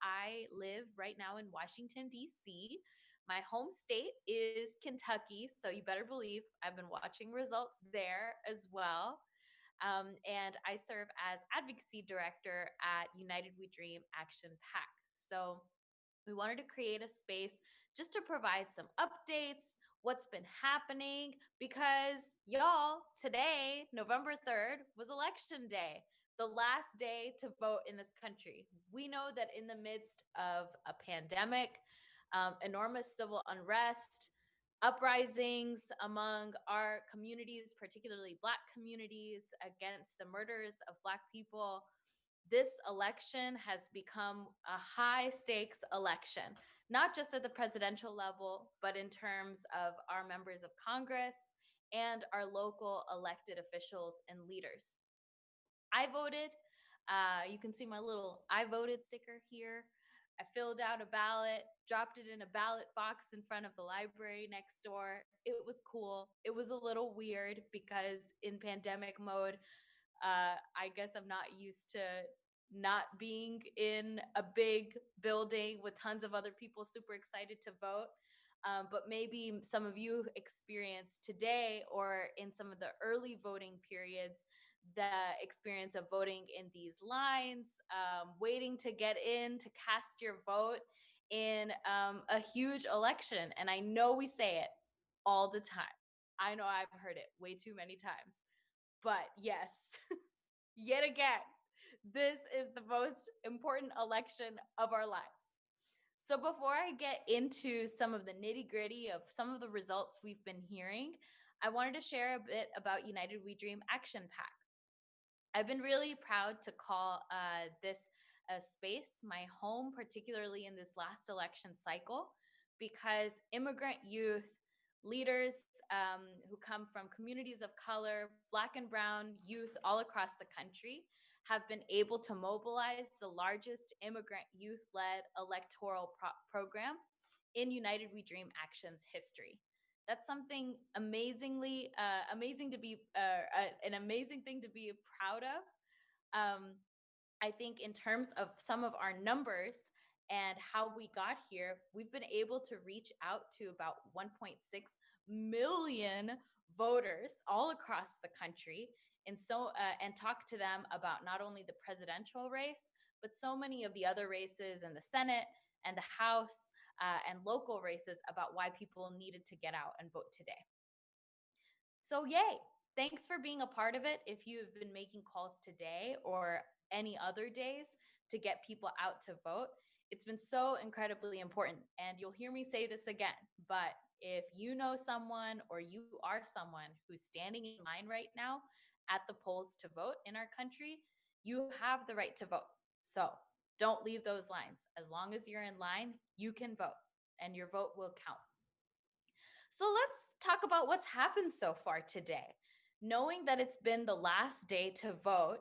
I live right now in Washington, D.C. My home state is Kentucky, so you better believe I've been watching results there as well. And I serve as advocacy director at United We Dream Action PAC. So we wanted to create a space just to provide some updates, what's been happening, because y'all, today, November 3rd, was election day, the last day to vote in this country. We know that in the midst of a pandemic, enormous civil unrest, uprisings among our communities, particularly Black communities, against the murders of Black people, this election has become a high stakes election, not just at the presidential level, but in terms of our members of Congress and our local elected officials and leaders. I voted. You can see my little I voted sticker here. I filled out a ballot, dropped it in a ballot box in front of the library next door. It was cool. It was a little weird because in pandemic mode, I guess I'm not used to not being in a big building with tons of other people super excited to vote. But maybe some of you experienced today or in some of the early voting periods the experience of voting in these lines, waiting to get in to cast your vote in a huge election. And I know we say it all the time. I know I've heard it way too many times. But yes, yet again, this is the most important election of our lives. So before I get into some of the nitty gritty of some of the results we've been hearing, I wanted to share a bit about United We Dream Action PAC. I've been really proud to call this a space my home, particularly in this last election cycle, because immigrant youth, leaders who come from communities of color, Black and Brown youth all across the country, have been able to mobilize the largest immigrant youth-led electoral program in United We Dream Action's history. That's something amazing to be an amazing thing to be proud of. Um, I think in terms of some of our numbers and how we got here, we've been able to reach out to about 1.6 million voters all across the country, and talk to them about not only the presidential race, but so many of the other races in the Senate and the House and local races about why people needed to get out and vote today. So yay, thanks for being a part of it. If you've been making calls today or any other days to get people out to vote, it's been so incredibly important. And you'll hear me say this again, but if you know someone or you are someone who's standing in line right now at the polls to vote in our country, you have the right to vote. So don't leave those lines. As long as you're in line, you can vote and your vote will count. So let's talk about what's happened so far today. Knowing that it's been the last day to vote,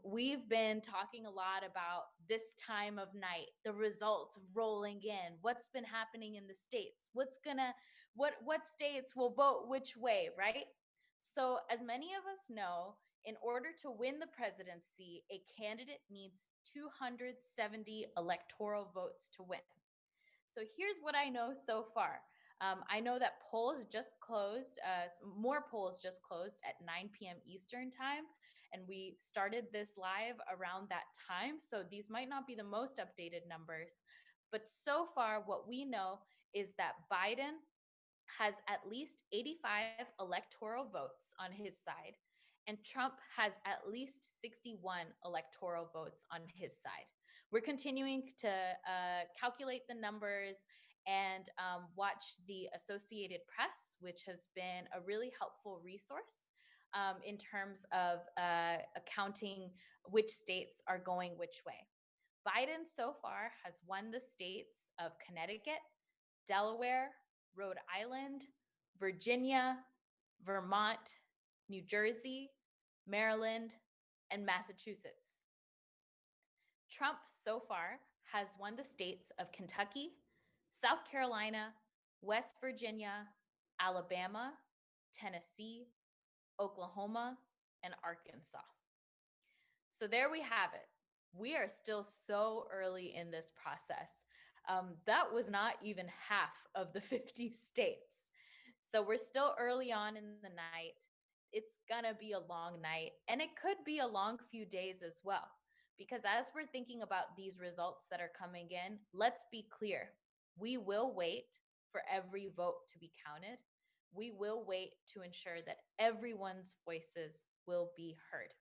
we've been talking a lot about this time of night, the results rolling in, what's been happening in the states, what states will vote which way, right? So as many of us know, in order to win the presidency, a candidate needs 270 electoral votes to win. So here's what I know so far. I know that polls just closed, more polls just closed at 9 p.m. Eastern time, and we started this live around that time. So these might not be the most updated numbers, but so far what we know is that Biden has at least 85 electoral votes on his side, and Trump has at least 61 electoral votes on his side. We're continuing to calculate the numbers and watch the Associated Press, which has been a really helpful resource in terms of accounting which states are going which way. Biden so far has won the states of Connecticut, Delaware, Rhode Island, Virginia, Vermont, New Jersey, Maryland, and Massachusetts. Trump so far has won the states of Kentucky, South Carolina, West Virginia, Alabama, Tennessee, Oklahoma, and Arkansas. So there we have it. we are still so early in this process. That was not even half of the 50 states. So we're still early on in the night. It's going to be a long night, and it could be a long few days as well. Because as we're thinking about these results that are coming in, let's be clear. We will wait for every vote to be counted. We will wait to ensure that everyone's voices will be heard.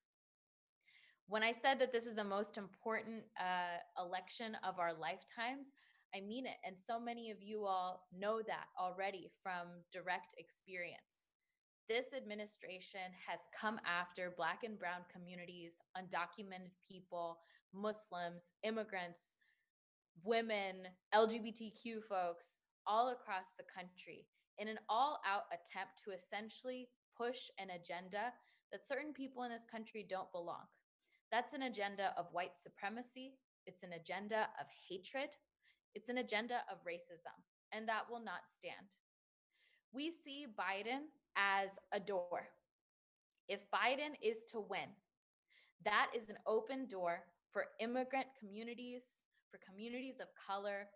When I said that this is the most important election of our lifetimes, I mean it. And so many of you all know that already from direct experience. This administration has come after Black and Brown communities, undocumented people, Muslims, immigrants, women, LGBTQ folks all across the country in an all out attempt to essentially push an agenda that certain people in this country don't belong. That's an agenda of white supremacy. It's an agenda of hatred. It's an agenda of racism, and that will not stand. We see Biden as a door. If Biden is to win, that is an open door for immigrant communities, for communities of color,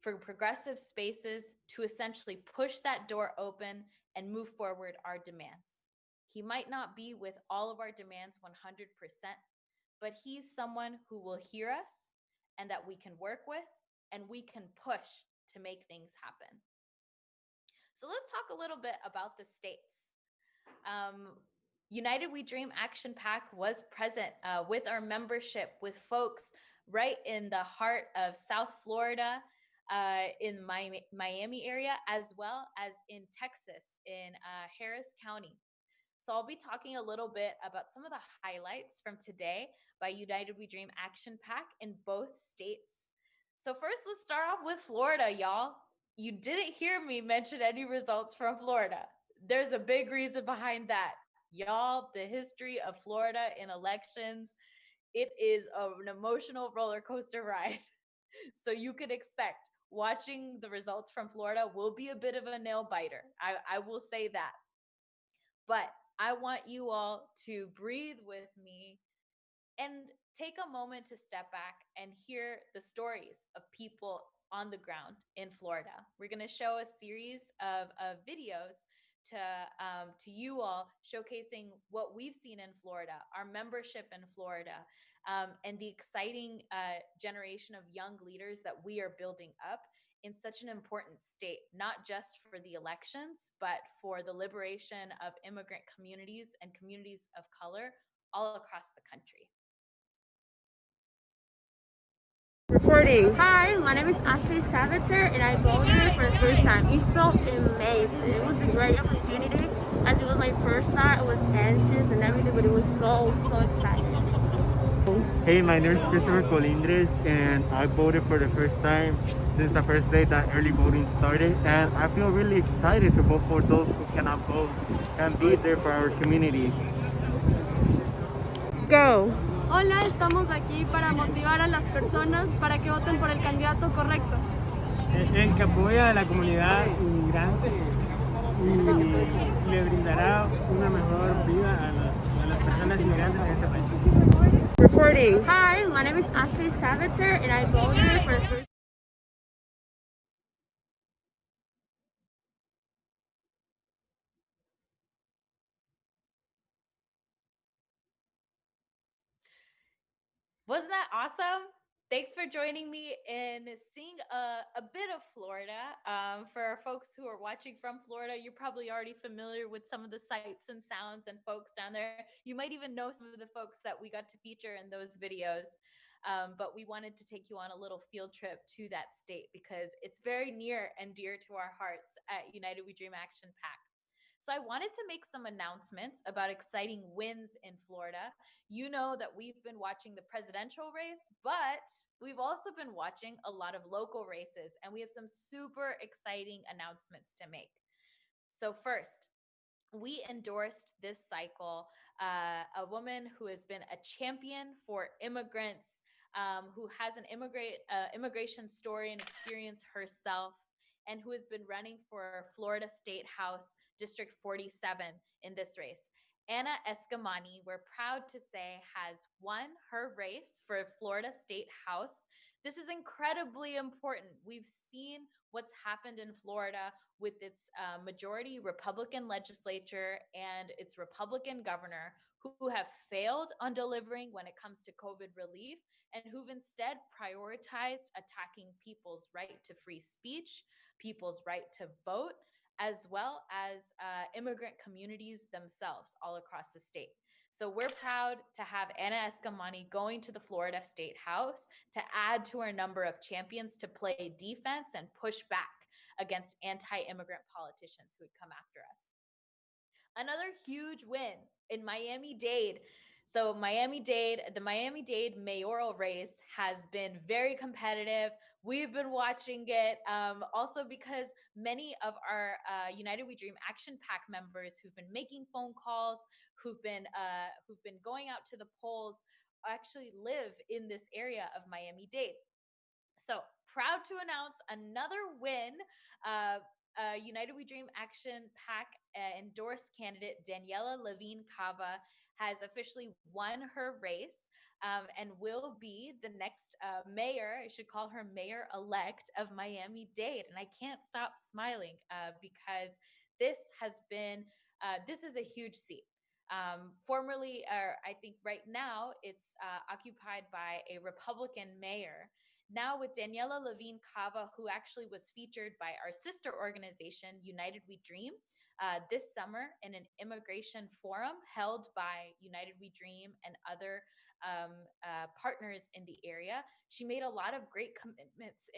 for progressive spaces to essentially push that door open and move forward our demands. He might not be with all of our demands 100%, but he's someone who will hear us and that we can work with and we can push to make things happen. So let's talk a little bit about the states. United We Dream Action Pack was present with our membership, with folks right in the heart of South Florida, in Miami area, as well as in Texas, in Harris County. So I'll be talking a little bit about some of the highlights from today by United We Dream Action Pack in both states. So first, let's start off with Florida, y'all. You didn't hear me mention any results from Florida. There's a big reason behind that. Y'all, the history of Florida in elections, it is an emotional roller coaster ride. So you could expect watching the results from Florida will be a bit of a nail biter. I will say that. But I want you all to breathe with me and take a moment to step back and hear the stories of people on the ground in Florida. We're going to show a series of videos to you all, showcasing what we've seen in Florida, our membership in Florida, and the exciting generation of young leaders that we are building up in such an important state, not just for the elections, but for the liberation of immigrant communities and communities of color all across the country. Recording. Hi, my name is Ashley Savitzer and I voted for the first time. It felt amazing. It was a great opportunity as it was my first night. I was anxious and everything, but it was so exciting. Hey, my name is Christopher Colindres and I voted for the first time since the first day that early voting started, and I feel really excited to vote for those who cannot vote and be there for our communities. Go. Hola, estamos aquí para motivar a las personas para que voten por el candidato correcto. El que apoya a la comunidad inmigrante y le brindará una mejor vida a las personas inmigrantes en este país. Recording. Hi, my name is Ashley Savitzer and I voted for the first Wasn't that awesome? Thanks for joining me in seeing a bit of Florida. For folks who are watching from Florida, you're probably already familiar with some of the sights and sounds and folks down there. You might even know some of the folks that we got to feature in those videos. But we wanted to take you on a little field trip to that state because it's very near and dear to our hearts at United We Dream Action Pack. So I wanted to make some announcements about exciting wins in Florida. You know that we've been watching the presidential race, but we've also been watching a lot of local races, and we have some super exciting announcements to make. So first, we endorsed this cycle a woman who has been a champion for immigrants, who has an immigration story and experience herself, and who has been running for Florida State House District 47 in this race. Anna Escamani, we're proud to say, has won her race for Florida State House. This is incredibly important. We've seen what's happened in Florida with its majority Republican legislature and its Republican governor, who have failed on delivering when it comes to COVID relief and who've instead prioritized attacking people's right to free speech, people's right to vote, as well as immigrant communities themselves all across the state. So we're proud to have Anna Escamani going to the Florida State House to add to our number of champions to play defense and push back against anti-immigrant politicians who would come after us. Another huge win in Miami-Dade. So the Miami-Dade mayoral race has been very competitive. We've been watching it also because many of our United We Dream Action Pack members who've been making phone calls, who've been going out to the polls, actually live in this area of Miami-Dade. So proud to announce another win. United We Dream Action Pack endorsed candidate Daniela Levine Cava has officially won her race and will be the next mayor. I should call her mayor elect of Miami Dade. And I can't stop smiling because this has been, this is a huge seat. Formerly, or I think right now, it's occupied by a Republican mayor. Now with Daniela Levine Cava, who actually was featured by our sister organization, United We Dream, this summer in an immigration forum held by United We Dream and other partners in the area. She made a lot of great commitments,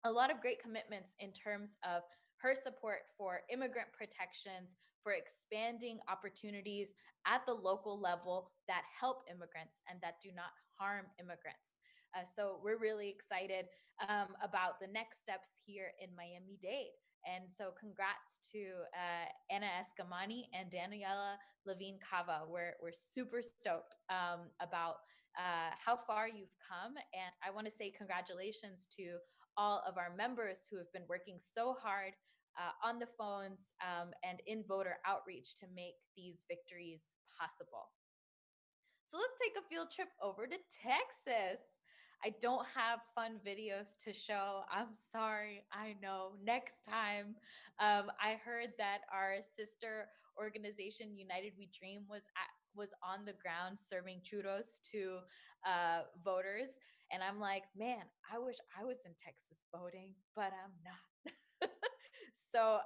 a lot of great commitments in terms of her support for immigrant protections, for expanding opportunities at the local level that help immigrants and that do not harm immigrants. So we're really excited about the next steps here in Miami-Dade. And so congrats to Anna Escamani and Daniela Levine Cava. We're super stoked about how far you've come. And I want to say congratulations to all of our members who have been working so hard on the phones and in voter outreach to make these victories possible. So let's take a field trip over to Texas. I don't have fun videos to show. I'm sorry. I know. Next time. I heard that our sister organization, United We Dream, was on the ground serving churros to voters, and I'm like, man, I wish I was in Texas voting, but I'm not. So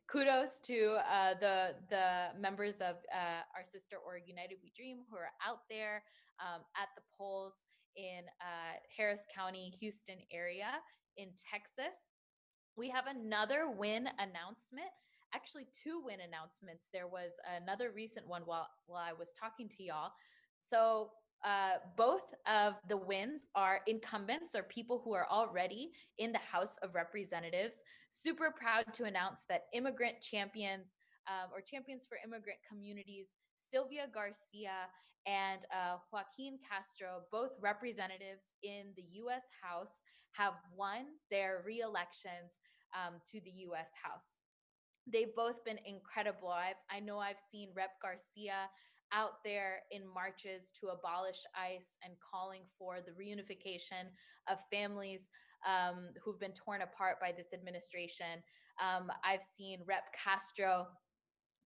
kudos to the members of our sister org United We Dream who are out there at the polls in Harris County, Houston area in Texas. We have another win announcement. Actually, two win announcements. There was another recent one while I was talking to y'all. So both of the wins are incumbents or people who are already in the House of Representatives. Super proud to announce that immigrant champions or champions for immigrant communities, Sylvia Garcia and Joaquin Castro, both representatives in the U.S. House, have won their re-elections to the U.S. House. They've both been incredible. I know I've seen Rep. Garcia out there in marches to abolish ICE and calling for the reunification of families who've been torn apart by this administration. I've seen Rep. Castro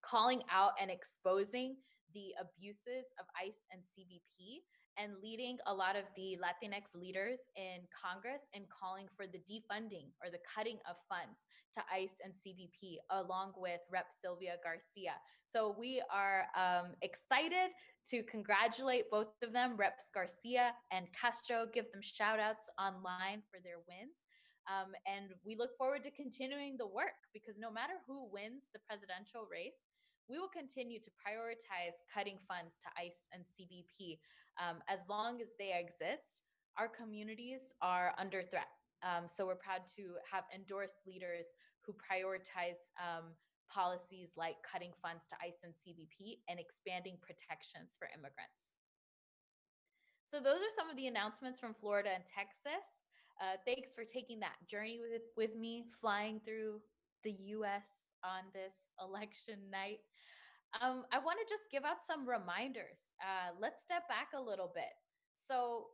calling out and exposing the abuses of ICE and CBP and leading a lot of the Latinx leaders in Congress in calling for the defunding or the cutting of funds to ICE and CBP, along with Rep. Sylvia Garcia. So we are excited to congratulate both of them, Reps Garcia and Castro, give them shout outs online for their wins. And we look forward to continuing the work because no matter who wins the presidential race, we will continue to prioritize cutting funds to ICE and CBP. As long as they exist, our communities are under threat. So we're proud to have endorsed leaders who prioritize policies like cutting funds to ICE and CBP and expanding protections for immigrants. So those are some of the announcements from Florida and Texas. Thanks for taking that journey with me, flying through the US on this election night. I want to just give out some reminders. Let's step back a little bit. So,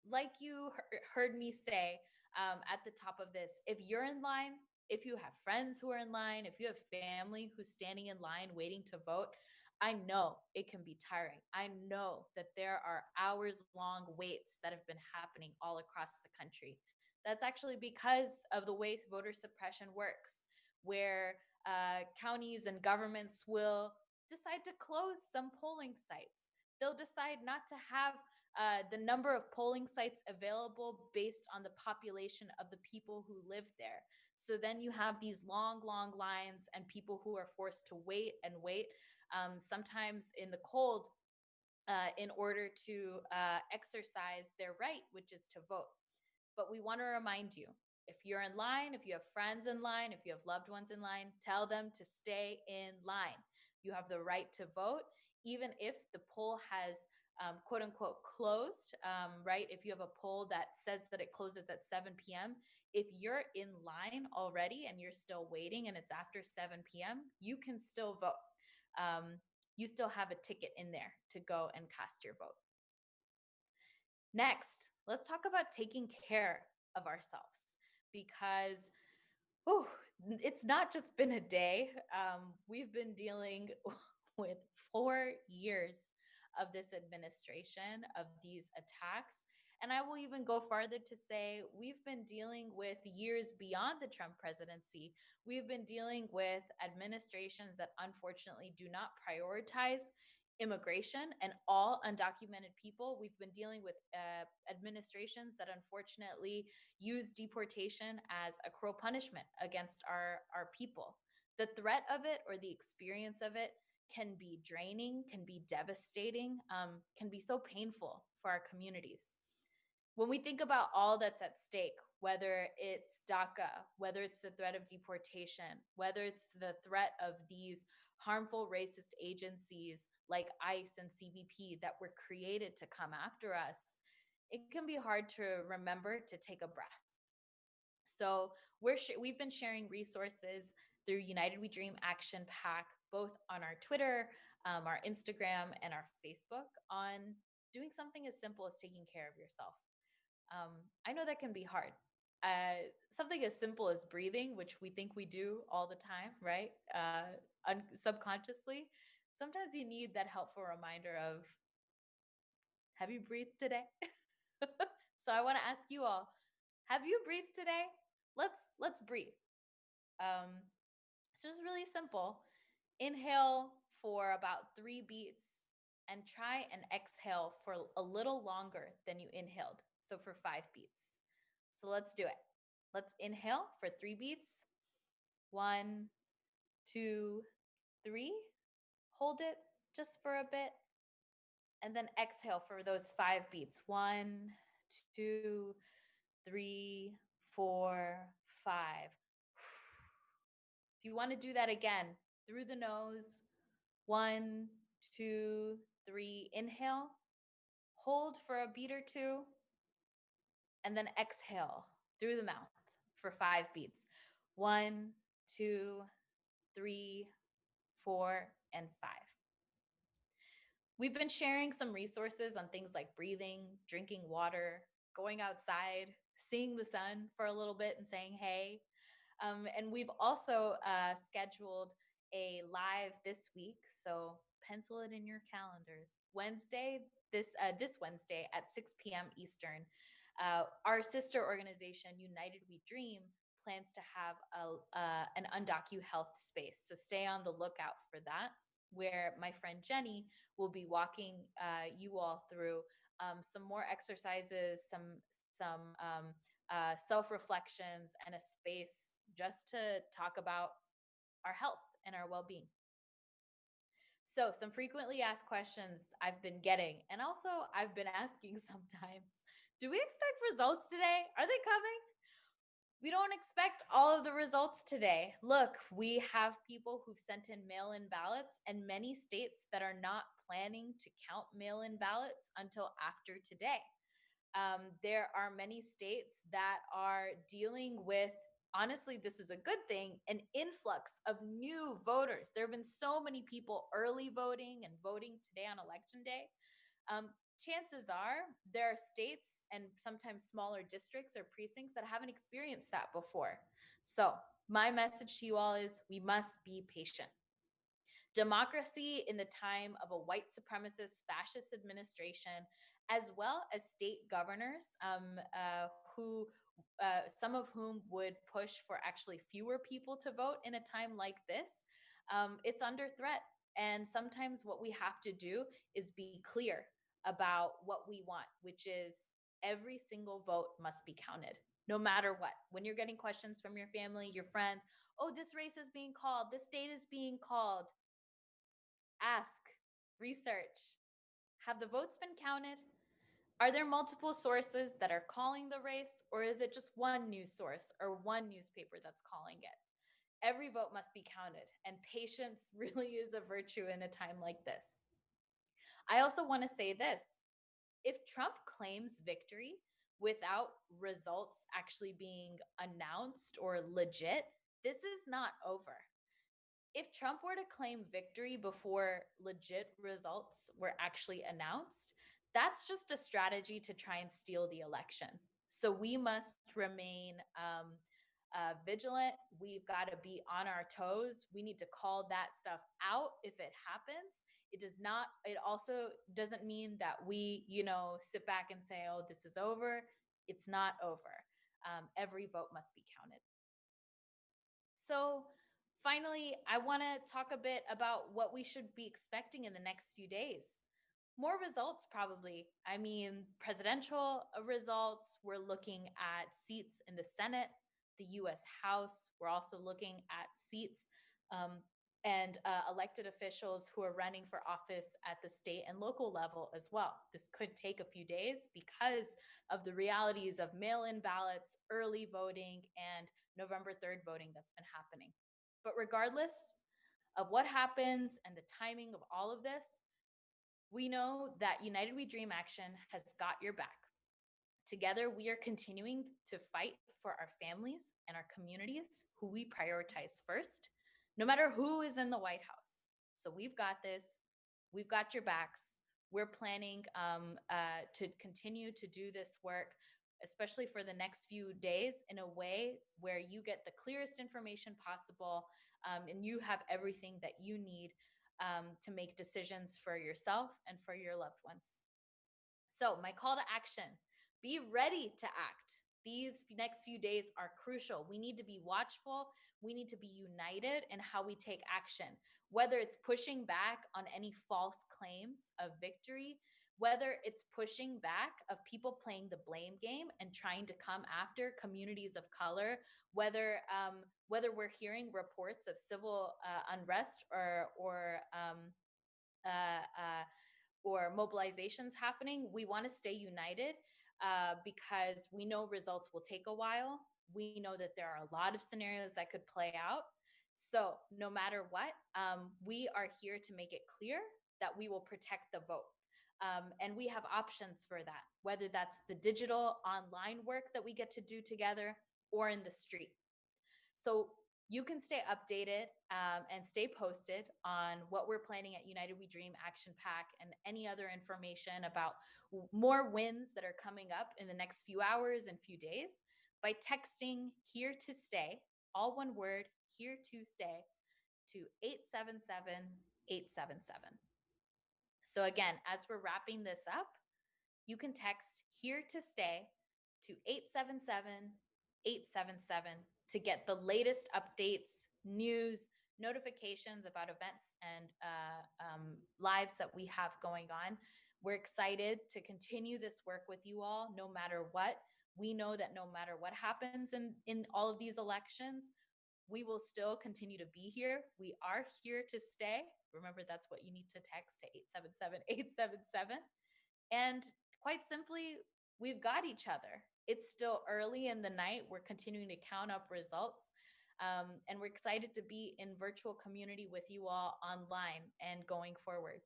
like you heard me say at the top of this, if you're in line, if you have friends who are in line, if you have family who's standing in line waiting to vote, I know it can be tiring. I know that there are hours long waits that have been happening all across the country. That's actually because of the way voter suppression works, where counties and governments will decide to close some polling sites. They'll decide not to have the number of polling sites available based on the population of the people who live there. So then you have these long, long lines and people who are forced to wait and wait, sometimes in the cold, in order to exercise their right, which is to vote. But we want to remind you, if you're in line, if you have friends in line, if you have loved ones in line, tell them to stay in line. You have the right to vote, even if the poll has quote unquote closed, right? If you have a poll that says that it closes at 7 p.m., if you're in line already and you're still waiting and it's after 7 p.m., you can still vote. You still have a ticket in there to go and cast your vote. Next, let's talk about taking care of ourselves, because oh, it's not just been a day. We've been dealing with 4 years of this administration, of these attacks. And I will even go farther to say we've been dealing with years beyond the Trump presidency. We've been dealing with administrations that unfortunately do not prioritize immigration and all undocumented people. We've been dealing with administrations that unfortunately use deportation as a cruel punishment against our people. The threat of it or the experience of it can be draining, can be devastating, can be so painful for our communities. When we think about all that's at stake, whether it's DACA, whether it's the threat of deportation, whether it's the threat of these harmful racist agencies like ICE and CBP that were created to come after us, it can be hard to remember to take a breath. So we've been sharing resources through United We Dream Action Pack, both on our Twitter, our Instagram, and our Facebook, on doing something as simple as taking care of yourself. I know that can be hard. Something as simple as breathing, which we think we do all the time, right? Subconsciously. Sometimes you need that helpful reminder of, have you breathed today? So I want to ask you all, have you breathed today? Let's breathe. It's just really simple. Inhale for about 3 beats and try and exhale for a little longer than you inhaled. So for 5 beats. So let's do it. Let's inhale for 3 beats. 1, 2, 3. Hold it just for a bit. And then exhale for those 5 beats. 1, 2, 3, 4, 5. If you want to do that again, through the nose, 1, 2, 3, inhale, hold for a beat or two, and then exhale through the mouth for 5 beats. 1, 2, 3, 4, and 5. We've been sharing some resources on things like breathing, drinking water, going outside, seeing the sun for a little bit and saying hey. And we've also scheduled a live this week, so pencil it in your calendars. This Wednesday at 6 p.m. Eastern, our sister organization, United We Dream, plans to have an undocu health space. So stay on the lookout for that, where my friend Jenny will be walking you all through some more exercises, some self-reflections, and a space just to talk about our health and our well-being. So some frequently asked questions I've been getting, and also I've been asking sometimes, do we expect results today? Are they coming? We don't expect all of the results today. Look, we have people who've sent in mail-in ballots, and many states that are not planning to count mail-in ballots until after today. There are many states that are dealing with honestly, this is a good thing, an influx of new voters. There have been so many people early voting and voting today on election day. Um, Chances are there are states and sometimes smaller districts or precincts that haven't experienced that before. So, my message to you all is we must be patient. Democracy in the time of a white supremacist fascist administration, as well as state governors who some of whom would push for actually fewer people to vote in a time like this, it's under threat. And sometimes what we have to do is be clear about what we want, which is every single vote must be counted, no matter what. When you're getting questions from your family, your friends, oh, this race is being called, this state is being called, ask, research. Have the votes been counted? Are there multiple sources that are calling the race, or is it just one news source or one newspaper that's calling it? Every vote must be counted, and patience really is a virtue in a time like this. I also want to say this: if Trump claims victory without results actually being announced or legit, this is not over. If Trump were to claim victory before legit results were actually announced, that's just a strategy to try and steal the election. So we must remain vigilant. We've got to be on our toes. We need to call that stuff out if it happens. It does not, it also doesn't mean that we, sit back and say, oh, this is over. It's not over. Every vote must be counted. So, finally, I want to talk a bit about what we should be expecting in the next few days. More results, probably. I mean, presidential results. We're looking at seats in the Senate, the US House. We're also looking at seats and elected officials who are running for office at the state and local level as well. This could take a few days because of the realities of mail in ballots, early voting, and November 3rd voting that's been happening. But regardless of what happens and the timing of all of this, we know that United We Dream Action has got your back. Together, we are continuing to fight for our families and our communities who we prioritize first, no matter who is in the White House. So we've got this. We've got your backs. We're planning to continue to do this work, especially for the next few days, in a way where you get the clearest information possible and you have everything that you need to make decisions for yourself and for your loved ones. So, my call to action: be ready to act. These next few days are crucial. We need to be watchful. We need to be united in how we take action, whether it's pushing back on any false claims of victory, whether it's pushing back of people playing the blame game and trying to come after communities of color, whether we're hearing reports of civil unrest uh, uh, or mobilizations happening. We want to stay united because we know results will take a while. We know that there are a lot of scenarios that could play out. So, no matter what, we are here to make it clear that we will protect the vote. And we have options for that, whether that's the digital online work that we get to do together or in the street. So you can stay updated and stay posted on what we're planning at United We Dream Action Pack and any other information about more wins that are coming up in the next few hours and few days by texting "Here to Stay," all one word, "Here to Stay," to 877-877. So again, as we're wrapping this up, you can text "Here to Stay" to 877-877 to get the latest updates, news, notifications about events and lives that we have going on. We're excited to continue this work with you all, no matter what. We know that no matter what happens in all of these elections, we will still continue to be here. We are here to stay. Remember, that's what you need to text to 877-877. And quite simply, we've got each other. It's still early in the night. We're continuing to count up results. And we're excited to be in virtual community with you all online and going forward.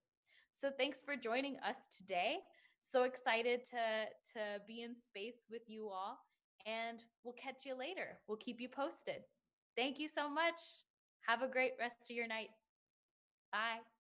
So thanks for joining us today. So excited to be in space with you all. and we'll catch you later. We'll keep you posted. Thank you so much. Have a great rest of your night. Bye.